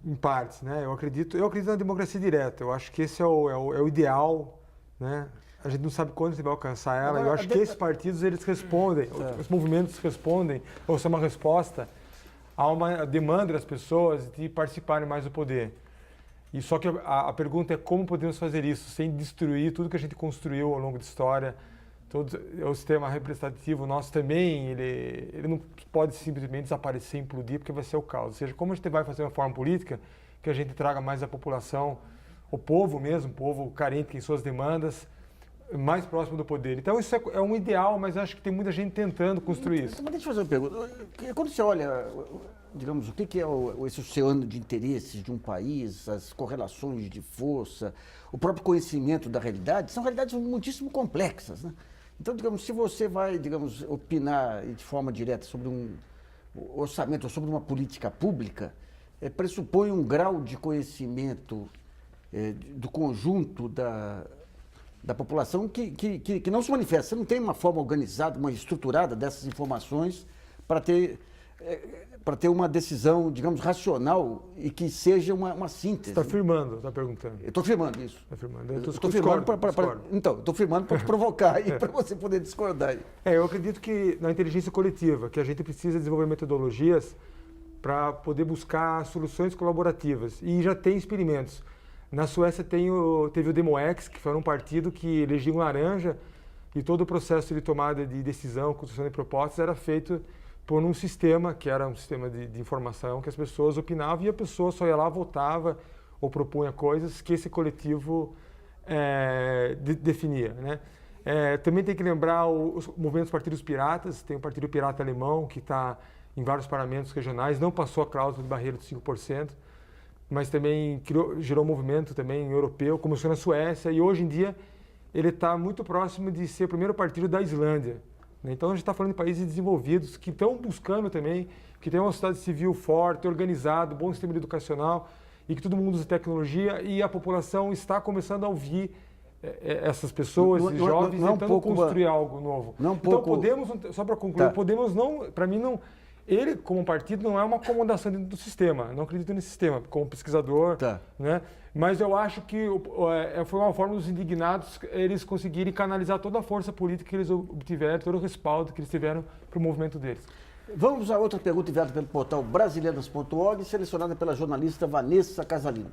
[SPEAKER 2] em partes, né? Eu acredito na democracia direta. Eu acho que esse é o ideal, né? A gente não sabe quando você vai alcançar ela.
[SPEAKER 1] Agora,
[SPEAKER 2] eu acho que esses partidos, eles respondem, os movimentos respondem, ou são uma resposta a uma demanda das pessoas de participarem mais do poder. E só que a pergunta é como podemos fazer isso sem destruir tudo que a gente construiu ao longo da história. O sistema representativo nosso também, ele não pode simplesmente desaparecer, implodir, porque vai ser o caos. Ou seja, como a gente vai fazer uma forma política que a gente traga mais a população, o povo mesmo, o povo carente em suas demandas, mais próximo do poder. Então, isso é um ideal, mas acho que tem muita gente tentando construir isso.
[SPEAKER 1] Mas deixa eu fazer uma pergunta. Quando você olha, digamos, o que é esse oceano de interesses de um país, as correlações de força, o próprio conhecimento da realidade, são realidades muitíssimo complexas, né? Então, digamos, se você vai, digamos, opinar de forma direta sobre um orçamento ou sobre uma política pública, pressupõe um grau de conhecimento do conjunto da população que não se manifesta. Você não tem uma forma organizada, uma estruturada dessas informações para ter uma decisão, digamos, racional e que seja uma síntese.
[SPEAKER 2] Você está afirmando, está perguntando.
[SPEAKER 1] Eu estou afirmando isso.
[SPEAKER 2] Está afirmando.
[SPEAKER 1] Estou afirmando então, estou afirmando para te provocar e para você poder discordar.
[SPEAKER 2] Eu acredito que na inteligência coletiva, que a gente precisa desenvolver metodologias para poder buscar soluções colaborativas. E já tem experimentos. Na Suécia teve o DemoX, que foi um partido que elegia um laranja e todo o processo de tomada de decisão, construção de propostas era feito por um sistema, que era um sistema de informação, que as pessoas opinavam e a pessoa só ia lá, votava ou propunha coisas que esse coletivo definia, né? Também tem que lembrar os movimentos dos partidos piratas. Tem o Partido Pirata Alemão, que está em vários parlamentos regionais, não passou a cláusula de barreira de 5%, mas também gerou um movimento também europeu, começou na Suécia e hoje em dia ele está muito próximo de ser o primeiro partido da Islândia. Então a gente está falando de países desenvolvidos que estão buscando também, que tem uma sociedade civil forte, organizada, bom sistema educacional e que todo mundo usa tecnologia e a população está começando a ouvir essas pessoas, jovens, tentando construir algo novo. Então podemos, só para concluir, podemos não, para mim não, ele como partido não é uma acomodação dentro do sistema, não acredito nesse sistema como pesquisador, né? Mas eu acho que foi uma forma dos indignados eles conseguirem canalizar toda a força política que eles obtiveram, todo o respaldo que eles tiveram para o movimento deles.
[SPEAKER 1] Vamos a outra pergunta enviada pelo portal brasileiras.org, selecionada pela jornalista Vanessa Casalino.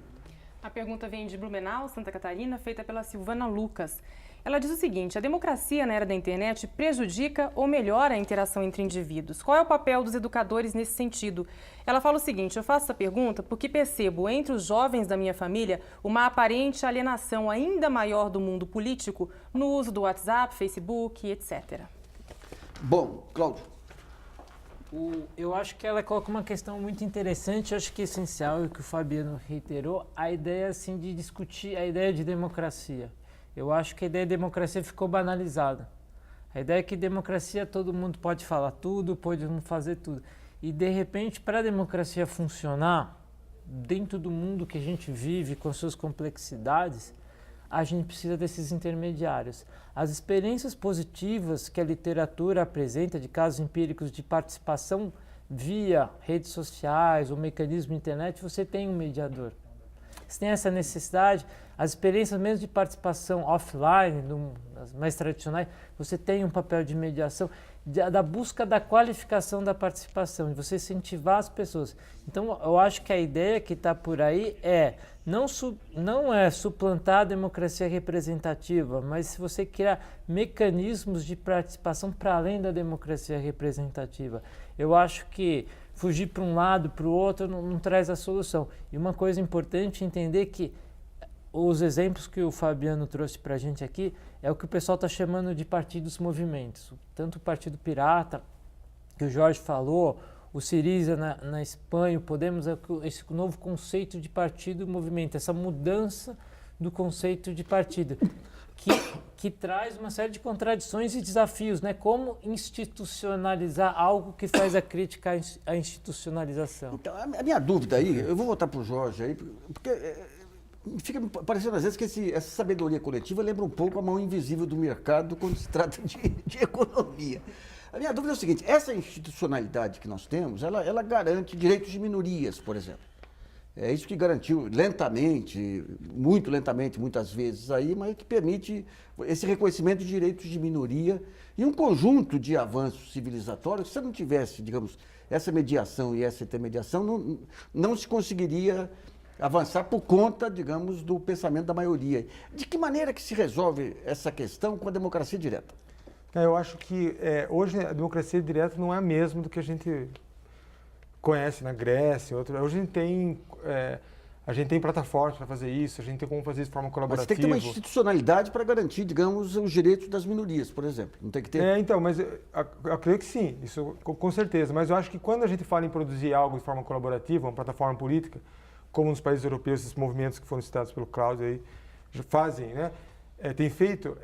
[SPEAKER 5] A pergunta vem de Blumenau, Santa Catarina, feita pela Silvana Lucas. Ela diz o seguinte: a democracia na era da internet prejudica ou melhora a interação entre indivíduos? Qual é o papel dos educadores nesse sentido? Ela fala o seguinte: eu faço essa pergunta porque percebo entre os jovens da minha família uma aparente alienação ainda maior do mundo político no uso do WhatsApp, Facebook, etc.
[SPEAKER 1] Bom, Cláudio.
[SPEAKER 3] Eu acho que ela coloca uma questão muito interessante, acho que é essencial, e que o Fabiano reiterou, a ideia assim, de discutir a ideia de democracia. Eu acho que a ideia de democracia ficou banalizada. A ideia é que democracia todo mundo pode falar tudo, pode não fazer tudo. E de repente, para a democracia funcionar, dentro do mundo que a gente vive, com suas complexidades, a gente precisa desses intermediários. As experiências positivas que a literatura apresenta de casos empíricos de participação via redes sociais ou mecanismo de internet, você tem um mediador. Você tem essa necessidade, as experiências mesmo de participação offline, as mais tradicionais, você tem um papel de mediação, da busca da qualificação da participação, de você incentivar as pessoas. Então, eu acho que a ideia que está por aí é não é suplantar a democracia representativa, mas se você criar mecanismos de participação para além da democracia representativa. Eu acho que fugir para um lado, para o outro, não traz a solução. E uma coisa importante é entender que os exemplos que o Fabiano trouxe para a gente aqui é o que o pessoal está chamando de partidos movimentos. Tanto o Partido Pirata, que o Jorge falou, o Syriza na Espanha, o Podemos, esse novo conceito de partido movimento, essa mudança do conceito de partido, que traz uma série de contradições e desafios, né? Como institucionalizar algo que faz a crítica à institucionalização.
[SPEAKER 1] Então, a minha dúvida aí, eu vou voltar para o Jorge aí, porque fica me parecendo às vezes que essa sabedoria coletiva lembra um pouco a mão invisível do mercado quando se trata de economia. A minha dúvida é o seguinte: essa institucionalidade que nós temos, ela garante direitos de minorias, por exemplo. É isso que garantiu lentamente, muito lentamente, muitas vezes aí, mas que permite esse reconhecimento de direitos de minoria e um conjunto de avanços civilizatórios. Se você não tivesse, digamos, essa mediação e essa intermediação, não se conseguiria avançar por conta, digamos, do pensamento da maioria. De que maneira que se resolve essa questão com a democracia direta?
[SPEAKER 2] Eu acho que hoje a democracia direta não é a mesma do que a gente conhece na Grécia. Hoje a gente tem plataformas para fazer isso, a gente tem como fazer isso de forma colaborativa.
[SPEAKER 1] Mas tem que ter uma institucionalidade para garantir, digamos, os direitos das minorias, por exemplo. Não tem que ter?
[SPEAKER 2] Então, mas eu creio que sim, isso com certeza. Mas eu acho que quando a gente fala em produzir algo de forma colaborativa, uma plataforma política, como nos países europeus, esses movimentos que foram citados pelo Cláudio aí fazem, né? Tem feito,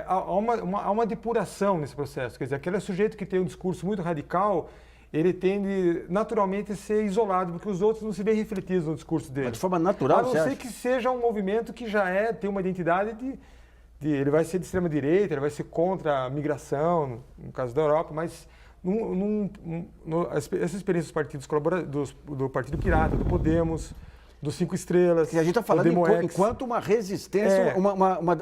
[SPEAKER 2] há uma depuração nesse processo. Quer dizer, aquele sujeito que tem um discurso muito radical, ele tende naturalmente a ser isolado, porque os outros não se veem refletidos no discurso dele.
[SPEAKER 1] Mas de forma natural,
[SPEAKER 2] a não ser que seja um movimento que já tem uma identidade ele vai ser de extrema-direita, ele vai ser contra a migração, no caso da Europa, mas essa experiência dos partidos do Partido Pirata, do Podemos, dos 5 Estrelas,
[SPEAKER 1] a gente está falando enquanto uma resistência,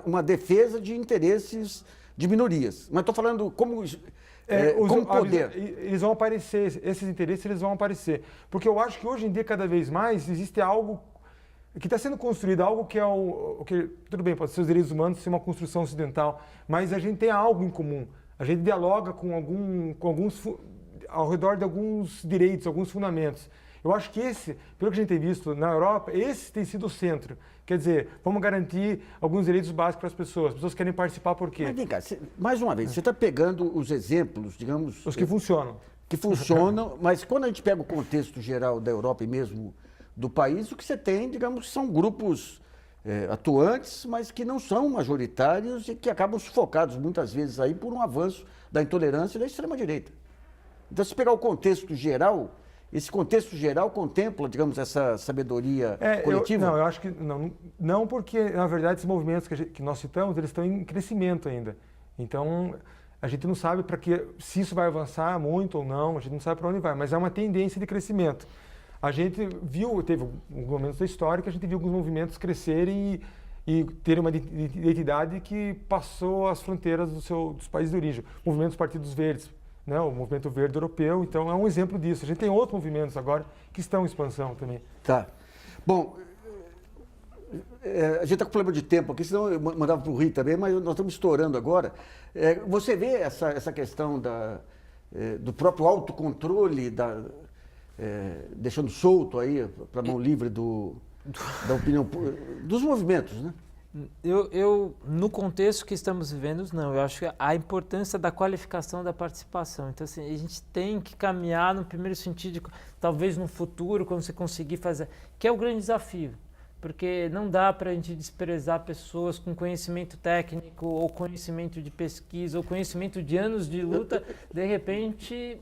[SPEAKER 1] uma defesa de interesses de minorias. Mas estou falando como poder.
[SPEAKER 2] Eles vão aparecer, esses interesses eles vão aparecer. Porque eu acho que hoje em dia, cada vez mais, existe algo que está sendo construído, algo que tudo bem, pode ser os direitos humanos, ser uma construção ocidental, mas a gente tem algo em comum. A gente dialoga com alguns, ao redor de alguns direitos, alguns fundamentos. Eu acho que pelo que a gente tem visto na Europa, esse tem sido o centro. Quer dizer, vamos garantir alguns direitos básicos para as pessoas querem participar por quê?
[SPEAKER 1] Mas vem cá, mais uma vez, você está pegando os exemplos, digamos...
[SPEAKER 2] Os que funcionam.
[SPEAKER 1] Que funcionam, mas quando a gente pega o contexto geral da Europa e mesmo do país, o que você tem, digamos, são grupos atuantes, mas que não são majoritários e que acabam sufocados muitas vezes aí por um avanço da intolerância e da extrema-direita. Então, se pegar o contexto geral... Esse contexto geral contempla, digamos, essa sabedoria coletiva?
[SPEAKER 2] Eu acho que não, porque, na verdade, esses movimentos que nós citamos, eles estão em crescimento ainda. Então, a gente não sabe se isso vai avançar muito ou não, a gente não sabe para onde vai, mas é uma tendência de crescimento. A gente teve alguns momentos da história que a gente viu alguns movimentos crescerem e terem uma identidade que passou as fronteiras dos países de origem. O movimento dos partidos verdes, né, o movimento verde europeu, então é um exemplo disso. A gente tem outros movimentos agora que estão em expansão também.
[SPEAKER 1] Tá. Bom, a gente está com problema de tempo aqui, senão eu mandava para o Rio também, mas nós estamos estourando agora. Você vê essa questão do próprio autocontrole, deixando solto aí para mão livre da opinião, dos movimentos, né?
[SPEAKER 3] No contexto que estamos vivendo, não. Eu acho que a importância da qualificação da participação. Então, assim, a gente tem que caminhar no primeiro sentido, talvez no futuro, quando você conseguir fazer, que é o grande desafio. Porque não dá para a gente desprezar pessoas com conhecimento técnico, ou conhecimento de pesquisa, ou conhecimento de anos de luta, de repente...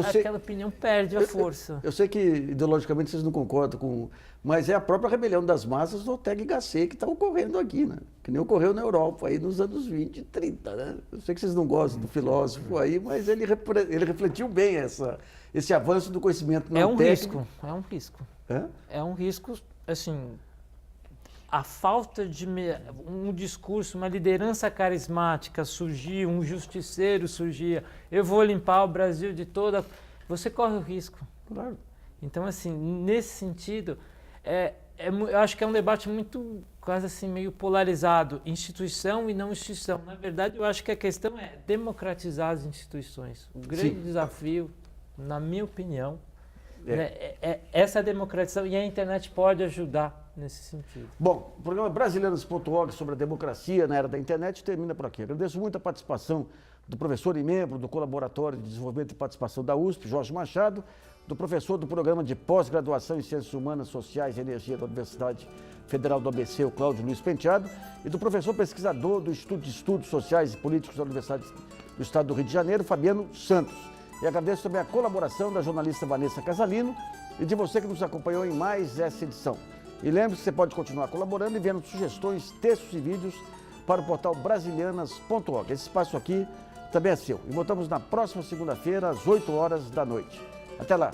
[SPEAKER 3] aquela opinião perde a força.
[SPEAKER 1] Eu sei que ideologicamente vocês não concordam mas é a própria rebelião das massas do Ortega y Gasset que está ocorrendo aqui, né? Que nem ocorreu na Europa aí nos anos 20 e 30, né? Eu sei que vocês não gostam do filósofo aí, mas ele refletiu bem esse avanço do conhecimento não técnico.
[SPEAKER 3] É um risco.
[SPEAKER 1] É?
[SPEAKER 3] É um risco, assim, a falta de um discurso, uma liderança carismática surgir, um justiceiro surgir, eu vou limpar o Brasil de toda... Você corre o risco.
[SPEAKER 1] Claro.
[SPEAKER 3] Então, assim, nesse sentido, eu acho que é um debate muito, quase assim, meio polarizado, instituição e não instituição. Na verdade, eu acho que a questão é democratizar as instituições. O grande desafio, na minha opinião, é essa democratização, e a internet pode ajudar nesse sentido.
[SPEAKER 1] Bom, o programa Brasileiros.org sobre a democracia na era da internet termina por aqui. Agradeço muito a participação do professor e membro do Colaboratório de Desenvolvimento e Participação da USP, Jorge Machado, do professor do Programa de Pós-Graduação em Ciências Humanas, Sociais e Energia da Universidade Federal do ABC, o Cláudio Luiz Penteado, e do professor pesquisador do Instituto de Estudos Sociais e Políticos da Universidade do Estado do Rio de Janeiro, Fabiano Santos. E agradeço também a colaboração da jornalista Vanessa Casalino e de você que nos acompanhou em mais essa edição. E lembre-se que você pode continuar colaborando e enviando sugestões, textos e vídeos para o portal brasilianas.org. Esse espaço aqui também é seu. E voltamos na próxima segunda-feira, às 8 horas da noite. Até lá!